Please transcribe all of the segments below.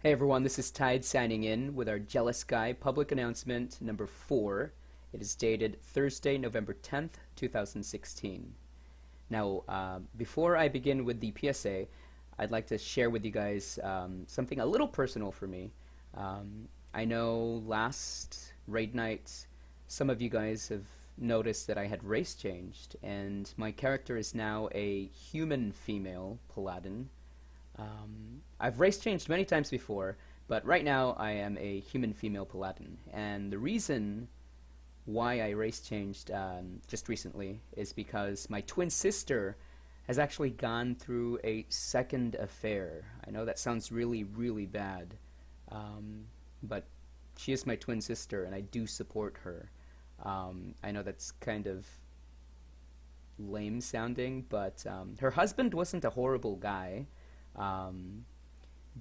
Hey everyone, this is Tide signing in with our Jealous Guy public announcement number 4. It is dated Thursday, November 10th, 2016. Now, before I begin with the PSA, I'd like to share with you guys something a little personal for me. I know last raid night, some of you guys have noticed that I had race changed, and my character is now a human female paladin. I've race changed many times before, but right now I am a human female paladin. And the reason why I race changed just recently is because my twin sister has actually gone through a second affair. I know that sounds really, really bad, but she is my twin sister, and I do support her. I know that's kind of lame sounding, but her husband wasn't a horrible guy. Um,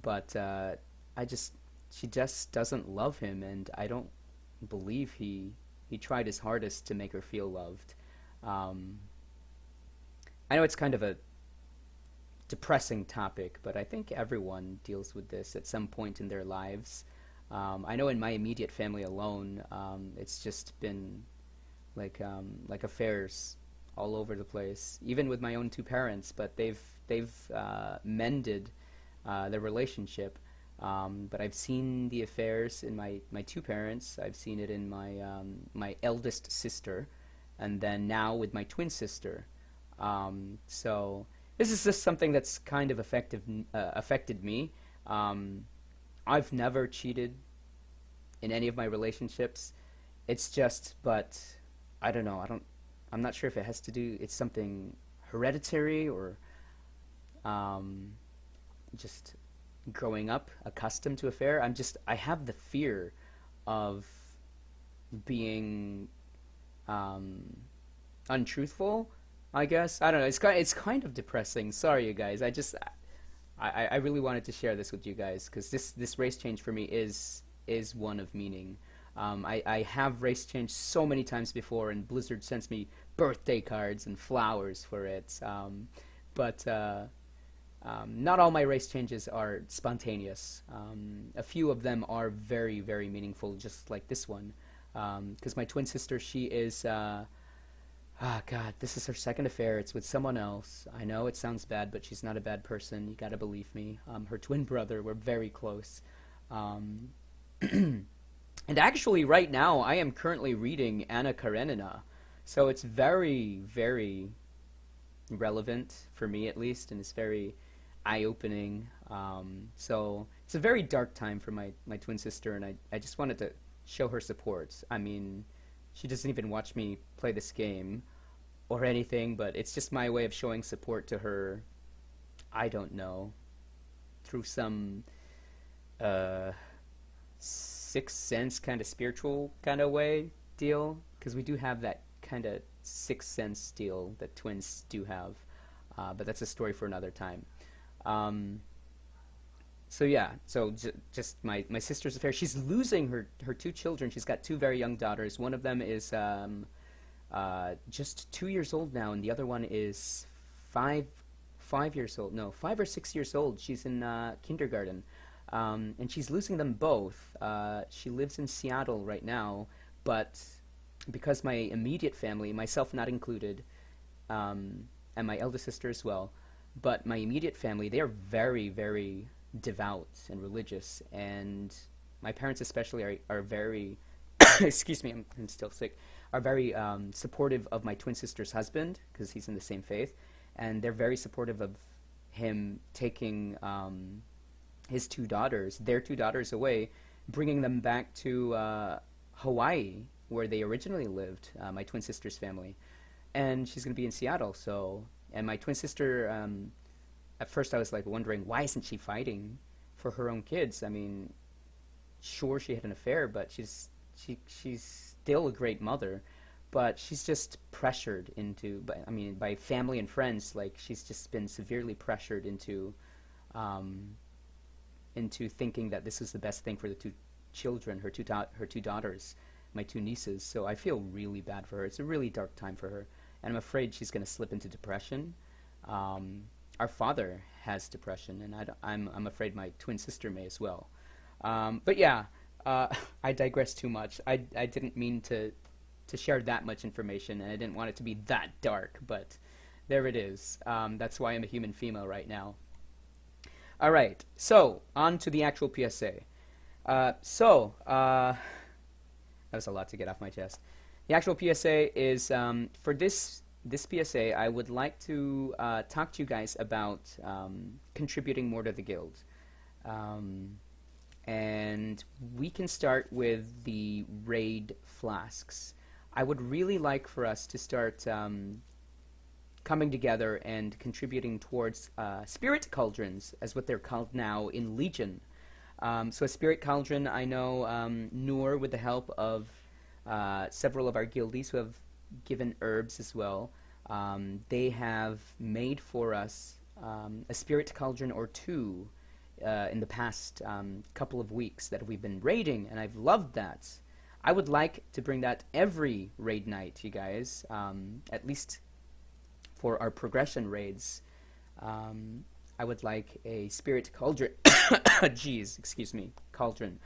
but I just she just doesn't love him, and I don't believe he tried his hardest to make her feel loved. Um, I know it's kind of a depressing topic, but I think everyone deals with this at some point in their lives. I know in my immediate family alone, it's just been like affairs all over the place, even with my own two parents. But they've mended their relationship. But I've seen the affairs in my two parents. I've seen it in my eldest sister, and then now with my twin sister. So this is just something that's kind of affected me. Um, I've never cheated in any of my relationships. It's just, but I don't know. I'm not sure if it has to do. It's something hereditary or um, just growing up accustomed to affair. I have the fear of being um, untruthful. I guess I don't know. It's kind of depressing. Sorry, you guys. I really wanted to share this with you guys because this race change for me is one of meaning. I have race changed so many times before, and Blizzard sends me birthday cards and flowers for it. But not all my race changes are spontaneous. A few of them are very, very meaningful, just like this one. Because my twin sister, she is, God, this is her second affair. It's with someone else. I know it sounds bad, but she's not a bad person. You gotta believe me. Her twin brother, we're very close. Um, and actually, right now, I am currently reading Anna Karenina. So it's very, very relevant for me, at least, and it's very eye-opening. So it's a very dark time for my twin sister, and I just wanted to show her support. I mean, she doesn't even watch me play this game or anything, but it's just my way of showing support to her. I don't know, through some uh, sixth sense kind of spiritual kind of way deal, because we do have that kind of sixth sense deal that twins do have. But that's a story for another time. Um, so yeah, so just my sister's affair. She's losing her two children. She's got two very young daughters. One of them is just 2 years old now, and the other one is five 5 years old. No, 5 or 6 years old. She's in kindergarten, and she's losing them both. She lives in Seattle right now, but because my immediate family, myself not included, and my eldest sister as well, but my immediate family, they are very, very devout and religious, and my parents especially are very, excuse me, I'm still sick, are very supportive of my twin sister's husband because he's in the same faith, and they're very supportive of him taking their two daughters away, bringing them back to Hawaii, where they originally lived, my twin sister's family, and she's going to be in Seattle. So, and my twin sister, at first I was like wondering why isn't she fighting for her own kids? I mean, sure she had an affair, but she's still a great mother, but she's just pressured into, by family and friends. Like she's just been severely pressured um, into thinking that this is the best thing for the two children, her two daughters, my two nieces. So I feel really bad for her. It's a really dark time for her, and I'm afraid she's going to slip into depression. Um, our father has depression, and I'm afraid my twin sister may as well. But yeah, I digress too much. I didn't mean to share that much information, and I didn't want it to be that dark, but there it is. That's why I'm a human female right now. All right, so on to the actual PSA. That was a lot to get off my chest. The actual PSA is for this PSA. I would like to talk to you guys about contributing more to the guild, and we can start with the raid flasks. I would really like for us to start coming together and contributing towards spirit cauldrons, as what they're called now in Legion. So a spirit cauldron, I know Noor, with the help of several of our guildies who have given herbs as well, they have made for us a spirit cauldron or two in the past couple of weeks that we've been raiding, and I've loved that. I would like to bring that every raid night, you guys, at least for our progression raids. I would like a spirit cauldron. Jeez, excuse me, cauldron.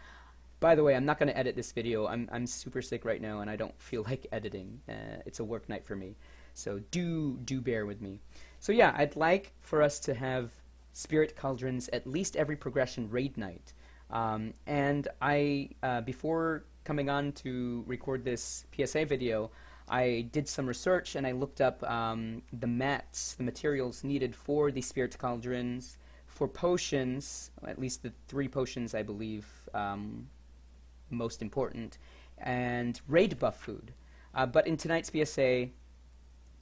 By the way, I'm not going to edit this video. I'm super sick right now, and I don't feel like editing. It's a work night for me, so do bear with me. So yeah, I'd like for us to have spirit cauldrons at least every progression raid night. And I, before coming on to record this PSA video, I did some research and I looked up the mats, the materials needed for the spirit cauldrons, for potions, at least the 3 potions I believe most important, and raid buff food. But in tonight's PSA,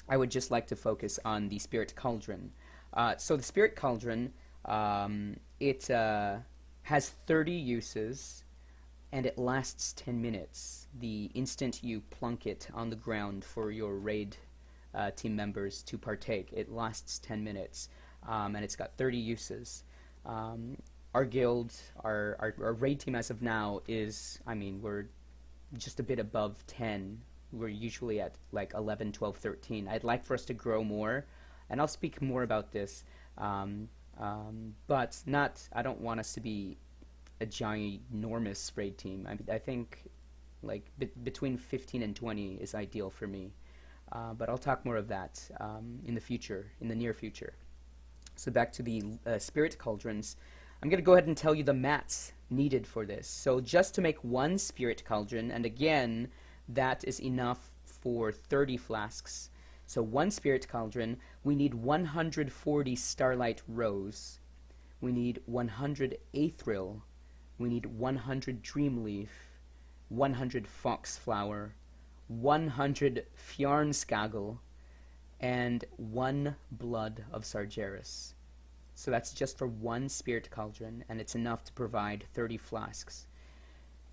I would just like to focus on the spirit cauldron. So the spirit cauldron, it has 30 uses, and it lasts 10 minutes. The instant you plunk it on the ground for your raid team members to partake, it lasts 10 minutes, and it's got 30 uses. Our guild, our raid team as of now is, I mean, we're just a bit above 10. We're usually at like 11, 12, 13. I'd like for us to grow more, and I'll speak more about this, but I don't want us to be a ginormous raid team. I think like between 15 and 20 is ideal for me, but I'll talk more of that in the future, in the near future. So back to the spirit cauldrons. I'm going to go ahead and tell you the mats needed for this. So just to make one spirit cauldron, and again, that is enough for 30 flasks. So one spirit cauldron, we need 140 starlight rose, we need 100 aethril, we need 100 dreamleaf, 100 foxflower, 100 fjarnskagel, and 1 blood of sargeras. So that's just for one spirit cauldron, and it's enough to provide 30 flasks.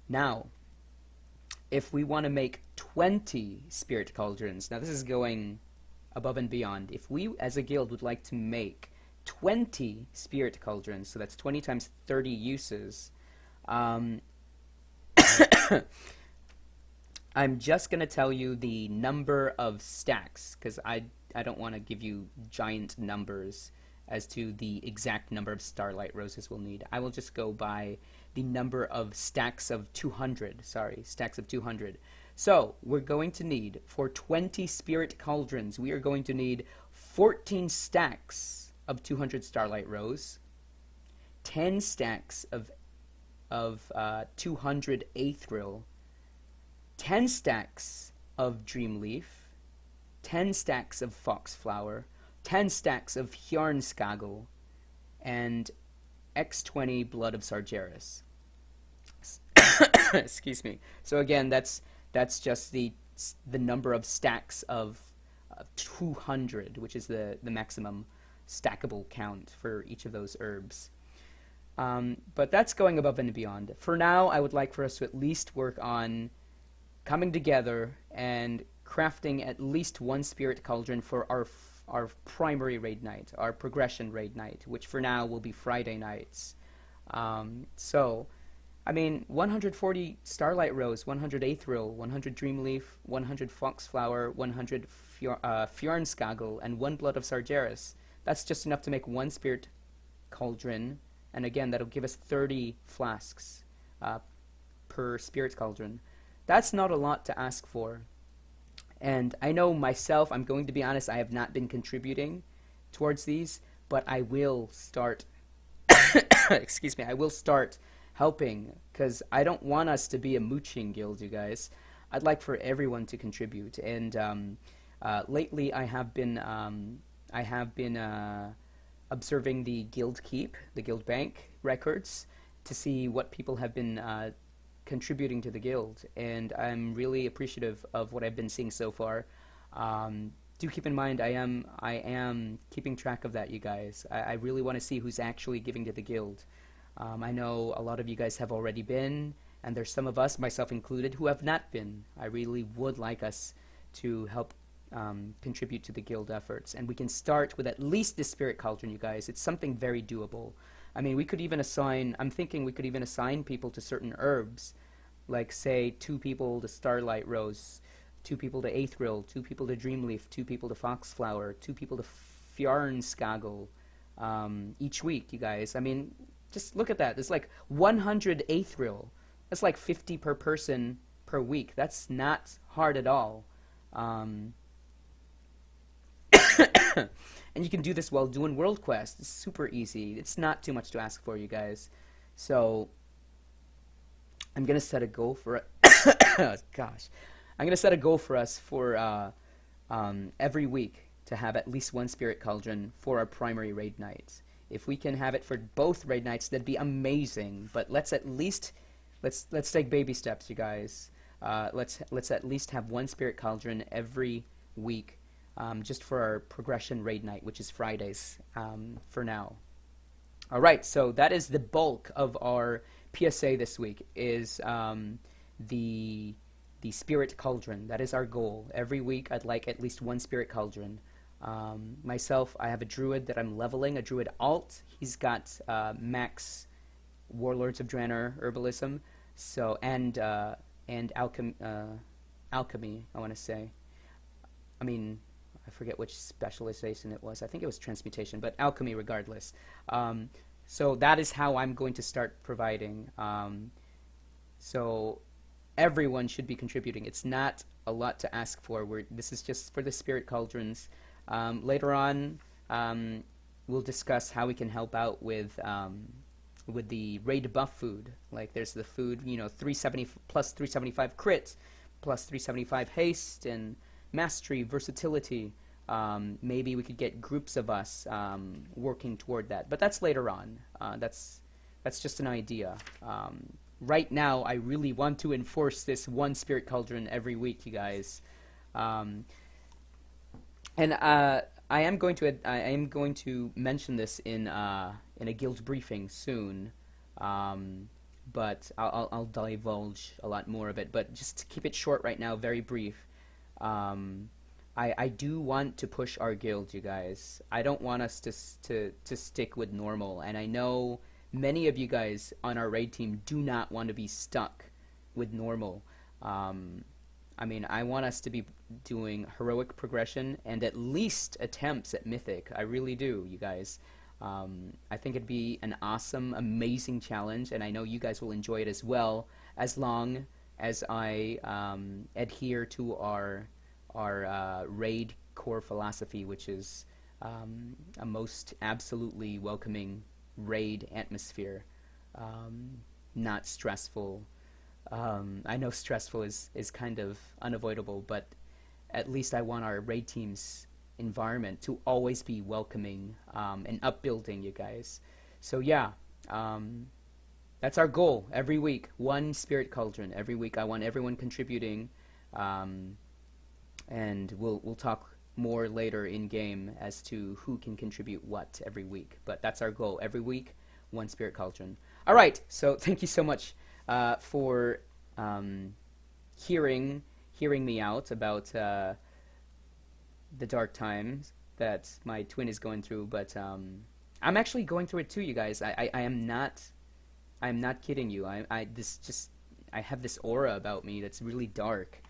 Now, if we want to make 20 spirit cauldrons, now this is going above and beyond. If we as a guild would like to make 20 spirit cauldrons, so that's 20 times 30 uses, I'm just going to tell you the number of stacks, because I don't want to give you giant numbers as to the exact number of starlight roses we'll need. I will just go by the number of stacks of 200. Sorry, stacks of 200. So we're going to need, for 20 spirit cauldrons, we are going to need 14 stacks of 200 starlight rose, 10 stacks of 200 aethril, 10 stacks of dreamleaf, 10 stacks of foxflower, 10 stacks of fjarnskagel, and X20 blood of sargeras. Excuse me. So again, that's just the number of stacks of 200, which is the maximum stackable count for each of those herbs. But that's going above and beyond. For now, I would like for us to at least work on coming together and crafting at least one spirit cauldron for our primary raid night, our progression raid night, which for now will be Friday nights. So, I mean, 140 starlight rose, 100 aethril, 100 dreamleaf, 100 foxflower, 100 fjarnskagel, and 1 blood of sargeras. That's just enough to make one spirit cauldron, and again, that'll give us 30 flasks per spirit cauldron. That's not a lot to ask for. And I know myself, I'm going to be honest, I have not been contributing towards these, but I will start, excuse me, I will start helping, because I don't want us to be a mooching guild, you guys. I'd like for everyone to contribute, and lately I have been observing the guild keep, the guild bank records, to see what people have been contributing to the guild, and I'm really appreciative of what I've been seeing so far. Do keep in mind, I am keeping track of that, you guys. I really want to see who's actually giving to the guild. I know a lot of you guys have already been, and there's some of us, myself included, who have not been. I really would like us to help contribute to the guild efforts, and we can start with at least this spirit cauldron, you guys. It's something very doable. I mean, we could even assign, I'm thinking we could even assign people to certain herbs, like say 2 people to Starlight Rose, 2 people to Aethril, 2 people to Dreamleaf, 2 people to Foxflower, 2 people to Fjarnskagel, each week, you guys. I mean, just look at that. There's like 100 Aethril. That's like 50 per person per week. That's not hard at all. And you can do this while doing World Quest. It's super easy. It's not too much to ask for, you guys. So I'm gonna set a goal for gosh, I'm gonna set a goal for us for every week to have at least one spirit cauldron for our primary raid nights. If we can have it for both raid nights, that'd be amazing. But let's at least let's take baby steps, you guys. Let's at least have one spirit cauldron every week. Just for our progression raid night, which is Fridays for now. All right, so that is the bulk of our PSA this week, is the spirit cauldron. That is our goal. Every week I'd like at least one spirit cauldron. Myself, I have a druid that I'm leveling, a druid alt. He's got max Warlords of Draenor herbalism, so and alchemy, I want to say. I mean, I forget which specialization it was. I think it was transmutation, but alchemy regardless. So that is how I'm going to start providing. So everyone should be contributing. It's not a lot to ask for. This is just for the spirit cauldrons. Later on, we'll discuss how we can help out with the raid buff food. Like there's the food, 370 plus 375 crit, plus 375 haste, and mastery, versatility. Maybe we could get groups of us working toward that, but that's later on. That's just an idea. Right now, I really want to enforce this one spirit cauldron every week, you guys. And I am going to mention this in a guild briefing soon. But I'll divulge a lot more of it. But just to keep it short right now, very brief. I do want to push our guild, you guys. I don't want us to stick with normal, and I know many of you guys on our raid team do not want to be stuck with normal. I mean, I want us to be doing heroic progression and at least attempts at mythic. I really do, you guys. I think it'd be an awesome, amazing challenge, and I know you guys will enjoy it as well, as long as I adhere to our raid core philosophy, which is a most absolutely welcoming raid atmosphere, not stressful. I know stressful is kind of unavoidable, but at least I want our raid team's environment to always be welcoming and upbuilding, you guys. So yeah, that's our goal every week. One spirit cauldron every week. I want everyone contributing, and we'll talk more later in game as to who can contribute what every week. But that's our goal every week. One spirit cauldron. All right. So thank you so much for hearing me out about the dark times that my twin is going through. But I'm actually going through it too, you guys. I am not kidding you. I have this aura about me that's really dark.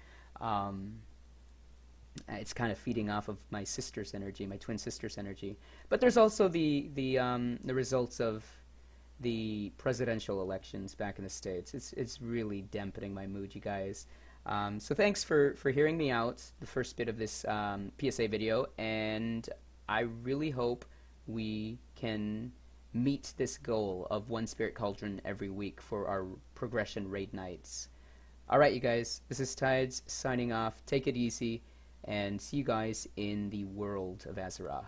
It's kind of feeding off of my sister's energy, my twin sister's energy. But there's also the results of the presidential elections back in the States. It's really dampening my mood, you guys. So thanks for hearing me out, the first bit of this PSA video, and I really hope we can meet this goal of one Spirit Cauldron every week for our progression raid nights. Alright, you guys, this is Tides signing off. Take it easy, and see you guys in the world of Azeroth.